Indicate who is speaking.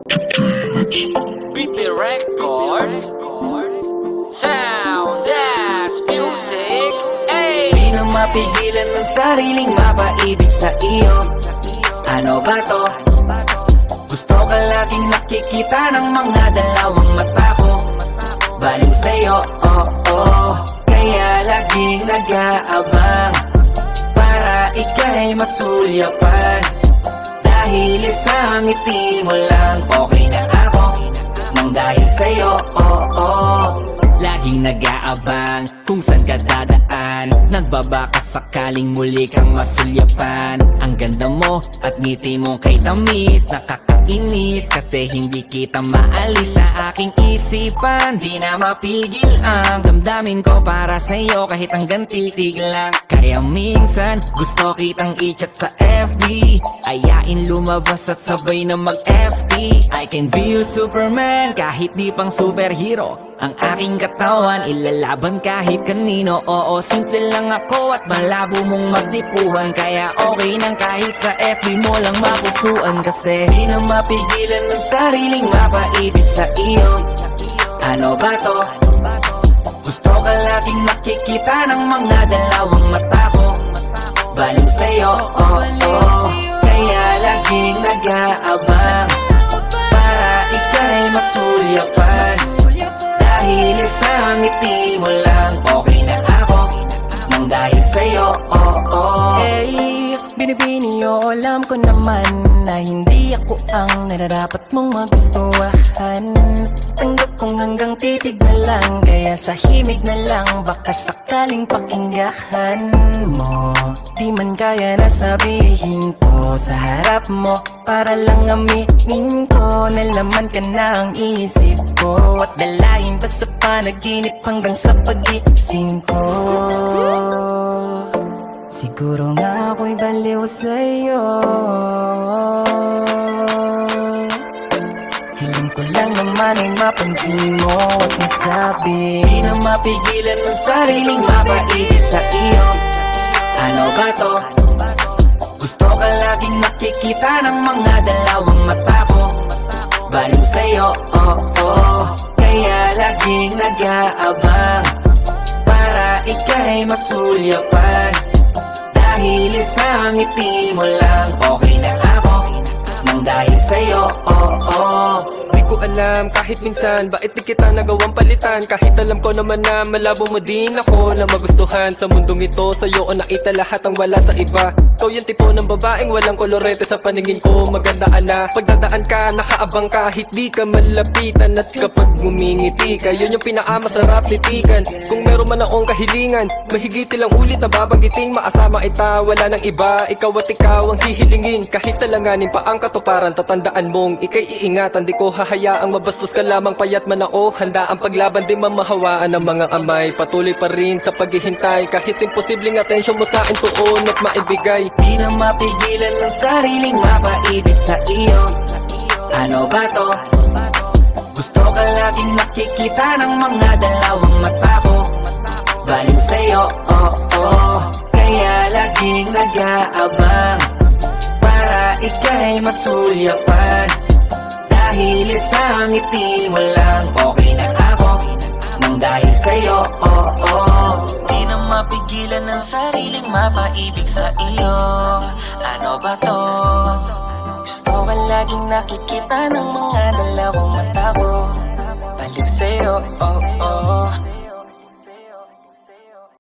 Speaker 1: BP Records, Sound Dash Music, ay!
Speaker 2: Di na mapigilan ng sariling mapaibig sa iyo. Ano ba to? Gusto ka laging nakikita ng mga dalawang mata ko. Baliw sa'yo, oh oh. Kaya laging nag-aabang para ika'y masulyapan. Dahil isang ngiti mo lang, okay na ako nang dahil sa'yo, oh oh. Laging nag-aabang kung saan ka dadaan. Nagbabaka sakaling muli kang masulyapan. Ang ganda mo at ngiti mo kay tamis, nakakainis kasi hindi kita maalis sa aking isipan. Di na mapigil ang damdamin ko para sa'yo kahit hanggang titig lang. Kaya minsan gusto kitang i-chat sa FB, ayain lumabas at sabay na mag-FT. I can be your Superman kahit di pang superhero. Ang aking katawan ilalaban kahit kanino. Oo, simple lang ako at malabo mong magdipuhan. Kaya okay nang kahit sa FB mo lang mapusuan. Kasi di na mapigilan ng sariling mapaibig sa iyo. Ano ba to? Gusto ka laging nakikita ng mga dalawang mata ko. Baliw sa'yo, oh oh. Kaya laging nag-aabang para ika'y masulyapan. Dahil isang ngiti mo lang, okay na ako nang dahil sa'yo, oh oh.
Speaker 3: Hey, binibini o alam ko naman na hindi ako ang nararapat mong magustuhan. Tanggap kong hanggang titig na lang, kaya sa himig na lang baka sakaling pakinggan mo. Di man kaya na sabihin ko sa harap mo, para lang aminin ko na laman ka na ang isip ko. At dalayin pa sa panaginip hanggang sa pag-iising ko. Siguro nga ako'y baliw sa'yo. Hiling ko lang naman ay mapansin mo at masabi.
Speaker 2: Di na mapigilan ng sariling mapaibig sa iyo. Ano ba to? Gusto ka laging nakikita ng mga dalawang mata ko. Baliw sa'yo, oh oh. Kaya laging nag-aabang para ika'y masulyapan. Dahil isang ngiti mo lang, okay na ako nang dahil sa'yo, oh oh.
Speaker 4: Di ko alam kahit minsan bakit di kita nagawang palitan. Kahit alam ko naman na malabo mo din ako na magustuhan. Sa mundong ito sa'yo o nakita lahat ang wala sa iba. Ikaw yung tipo ng babaeng walang kolorete sa paningin ko. Magandaan na pagdadaan ka, nakaabang kahit di ka malapitan. At kapag ngumingiti ka, yun yung pinakamasarap titigan. Kung meron man akong kahilingan, mahigit ilang ulit na babanggiting maasama ita, wala nang iba. Ikaw at ikaw ang hihilingin, kahit talanganin pa ang katuparan. Tatandaan mong ikay iingatan, di ko hahayaang mabastos ka lamang payat man ako. Handa ang paglaban, di mamahawaan ng mga kamay. Patuloy pa rin sa paghihintay, kahit imposibleng atensyon mo sa akin tuon at maibigay.
Speaker 2: Di na mapigilan ng sariling mapaibig sa iyo. Ano ba to? Gusto ka laging nakikita ng mga dalawang mata ko. Baliw sa'yo, oh oh. Kaya laging nag-aabang para ika'y masulyapan. Dahil isang ngiti mo lang, okay na ako nang dahil sa'yo, oh oh.
Speaker 3: Di na mapigilan ng sariling mapaibig sa iyo. Ano ba to? Gusto ka laging nakikita ng mga dalawang mata ko. Baliw sa'yo, oh oh.